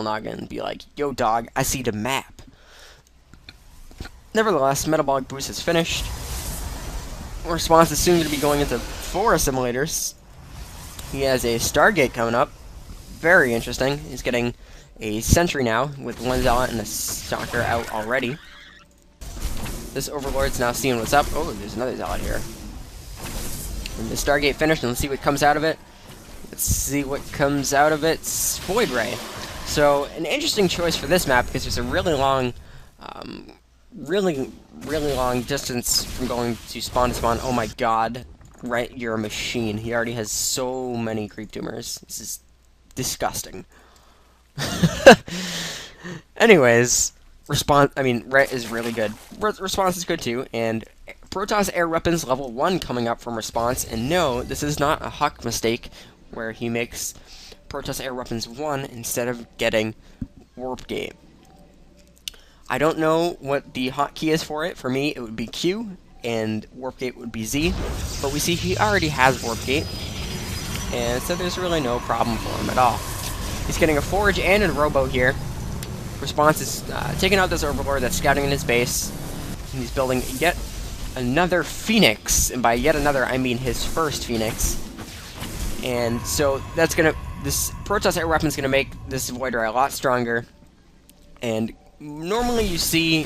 noggin and be like, yo dog, I see the map. Nevertheless, Metabolic Boost is finished. Response is soon going to be going into 4 simulators. He has a Stargate coming up. Very interesting. He's getting a Sentry now, with one Zealot and a Stalker out already. This Overlord's now seeing what's up. Oh, there's another Zealot here. And the Stargate finished, and let's see what comes out of it. Let's see what comes out of it. It's Void Ray. So, an interesting choice for this map, because there's a really long, really long distance from going to spawn. Oh my god. Right, you're a machine. He already has so many creep tumors. This is disgusting. Anyways, Ret is really good. Response is good too, and Protoss Air Weapons level 1 coming up from Response, and no, this is not a Huck mistake, where he makes Protoss Air Weapons 1 instead of getting Warp Gate. I don't know what the hotkey is for it. For me, it would be Q, and Warp Gate would be Z, but we see he already has Warp Gate, and so there's really no problem for him at all. He's getting a Forge and a Robo here. Response is taking out this Overlord that's scouting in his base, and he's building yet another Phoenix, and by yet another, I mean his first Phoenix. And so that's this Protoss Air Weapon is gonna make this Void Ray a lot stronger. And normally you see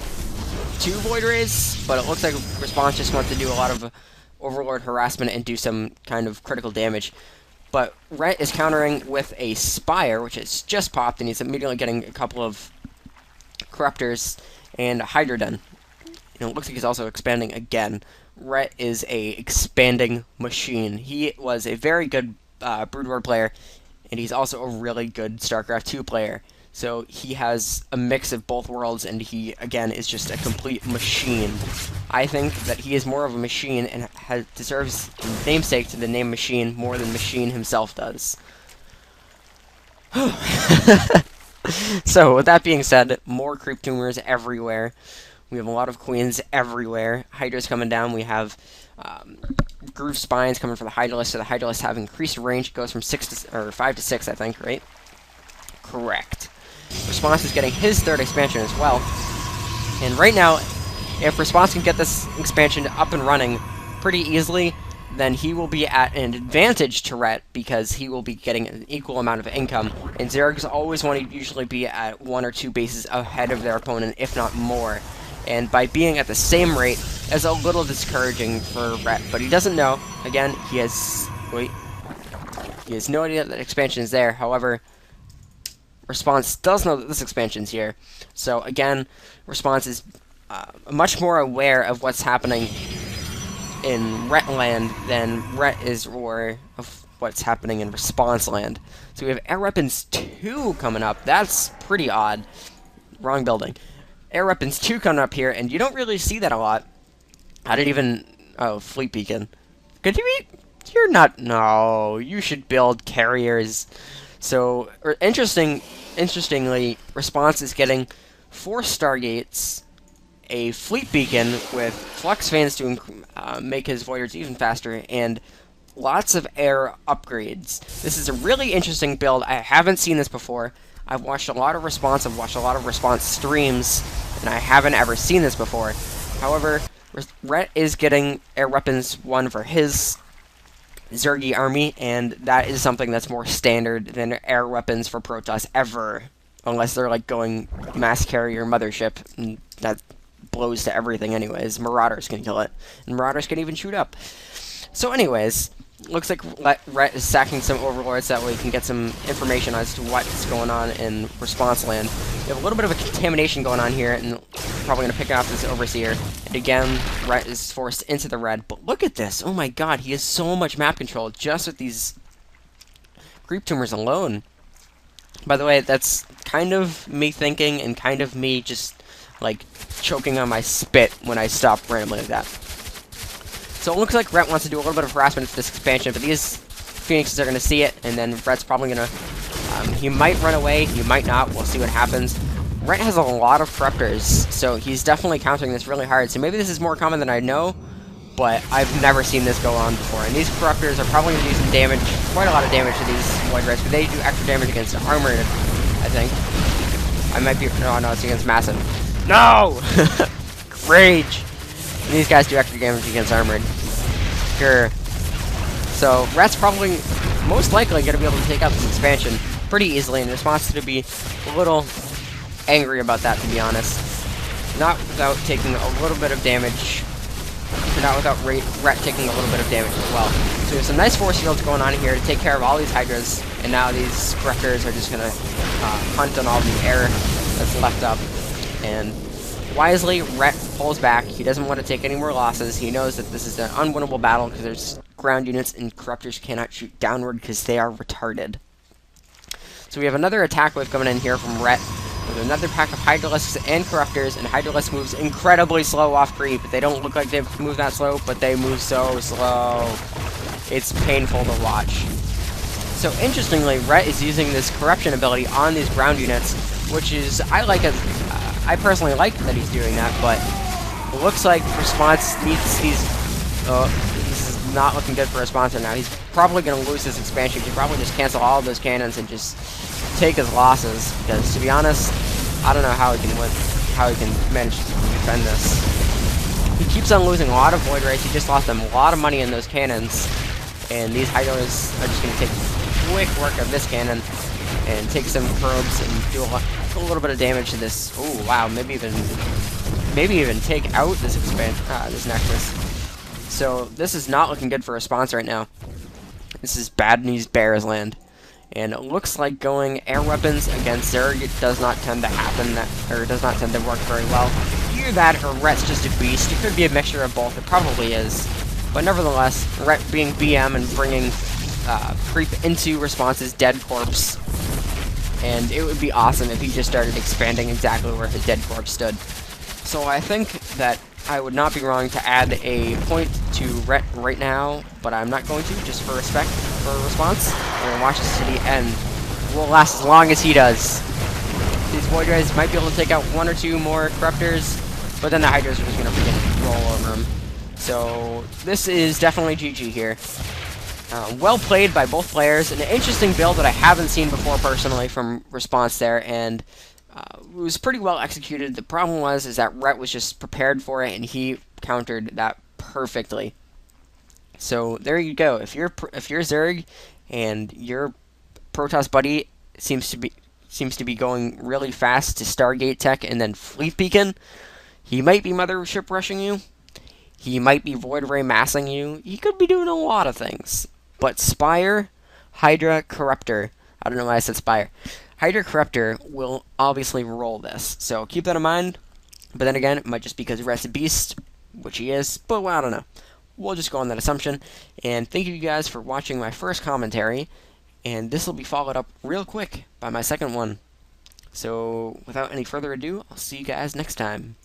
2 Void Rays, but it looks like Response just wants to do a lot of Overlord harassment and do some kind of critical damage. But Ret is countering with a Spire, which has just popped, and he's immediately getting a couple of Corruptors and a Hydrodon. And it looks like he's also expanding again. Ret is a expanding machine. He was a very good Brood War player, and he's also a really good StarCraft 2 player. So he has a mix of both worlds, and he, again, is just a complete machine. I think that he is more of a machine and deserves namesake to the name Machine more than Machine himself does. So, with that being said, more creep tumors everywhere. We have a lot of queens everywhere. Hydra's coming down. We have groove spines coming from the Hydralisk. So the Hydralisk have increased range. It goes from 5 to 6, I think, right? Correct. Response is getting his 3rd expansion as well. And right now, if Response can get this expansion up and running pretty easily, then he will be at an advantage to Ret, because he will be getting an equal amount of income. And Zergs always want to usually be at 1 or 2 bases ahead of their opponent, if not more. And by being at the same rate, is a little discouraging for Ret. But he doesn't know. Again, he has no idea that expansion is there. However, Response does know that this expansion's here. So again, Response is much more aware of what's happening in Ret land than Ret is aware of what's happening in Response land. So we have Air Weapons 2 coming up. That's pretty odd. Wrong building. Air Weapons 2 coming up here, and you don't really see that a lot. I didn't even... Oh, Fleet Beacon. Could you be... You're not... No, you should build carriers. So, interestingly, Response is getting 4 Stargates, a Fleet Beacon with Flux Fans to make his Voiders even faster, and lots of air upgrades. This is a really interesting build. I haven't seen this before. I've watched a lot of Response, I've watched a lot of Response streams, and I haven't ever seen this before. However, Ret is getting Air Weapons 1 for his Zergy army, and that is something that's more standard than Air Weapons for Protoss ever. Unless they're like going mass carrier mothership, and that blows to everything anyways. Marauders can kill it, and Marauders can even shoot up. So anyways, looks like Ret is sacking some Overlords, that way he can get some information as to what's going on in Response land. We have a little bit of a contamination going on here, and probably going to pick off this Overseer. And again, Ret is forced into the red. But look at this! Oh my god, he has so much map control just with these creep tumors alone. By the way, that's kind of me thinking, and kind of me just, like, choking on my spit when I stop randomly like that. So it looks like Ret wants to do a little bit of harassment for this expansion, but these Phoenixes are going to see it, and then Ret's probably going to... he might run away, he might not, we'll see what happens. Ret has a lot of Corruptors, so he's definitely countering this really hard, so maybe this is more common than I know, but I've never seen this go on before. And these Corruptors are probably going to do some damage, quite a lot of damage to these Void Rays, but they do extra damage against armored I think. I might be... Oh, no, it's against Massive. No! Rage! And these guys do extra damage against Armored. Sure. So, Rat's probably most likely going to be able to take out this expansion pretty easily, and response to be a little angry about that, to be honest. Not without taking a little bit of damage. Not without Rat taking a little bit of damage as well. So we have some nice force fields going on here to take care of all these Hydras, and now these Corruptors are just going to hunt on all the air that's left up. And wisely, Rat pulls back. He doesn't want to take any more losses. He knows that this is an unwinnable battle because there's ground units and Corruptors cannot shoot downward because they are retarded. So we have another attack wave coming in here from Ret with another pack of Hydralisks and Corruptors, and Hydralisk moves incredibly slow off creep. They don't look like they move that slow, but they move so slow. It's painful to watch. So interestingly, Ret is using this corruption ability on these ground units, which is, I personally like that he's doing that, but it looks like Response needs these, this is not looking good for Response right now. He's probably going to lose this expansion. He could probably just cancel all of those cannons and just take his losses, because to be honest, I don't know how he can win, how he can manage to defend this. He keeps on losing a lot of Void Rays. He just lost them a lot of money in those cannons, and these Hydras are just going to take quick work of this cannon and take some probes and do a little bit of damage to this. Oh wow, maybe even take out this this Nexus. So this is not looking good for Response right now. This is bad news bears land. And it looks like going air weapons against Zerg does not tend to happen, or does not tend to work very well. Either that or Ret's just a beast. It could be a mixture of both. It probably is. But nevertheless, Ret being BM and bringing creep into Response's dead corpse. And it would be awesome if he just started expanding exactly where his dead corpse stood. So I think that I would not be wrong to add a point to Ret right now, but I'm not going to, just for respect for Response. We're going to watch the city end. Will last as long as he does. These Void Rays might be able to take out one or two more Corruptors, but then the Hydras are just going to freaking roll over him. So this is definitely GG here. Well played by both players. An interesting build that I haven't seen before personally from Response there, and it was pretty well executed. The problem is that Ret was just prepared for it, and he countered that perfectly. So there you go. If you're Zerg and your Protoss buddy seems to be going really fast to Stargate Tech and then Fleet Beacon, he might be Mothership rushing you. He might be Void Ray massing you. He could be doing a lot of things. But Spire, Hydra, Corruptor. I don't know why I said Spire. Hydra Corruptor will obviously roll this, so keep that in mind. But then again, it might just be because Ret's a beast, which he is, but well, I don't know. We'll just go on that assumption. And thank you guys for watching my first commentary, and this will be followed up real quick by my second one. So without any further ado, I'll see you guys next time.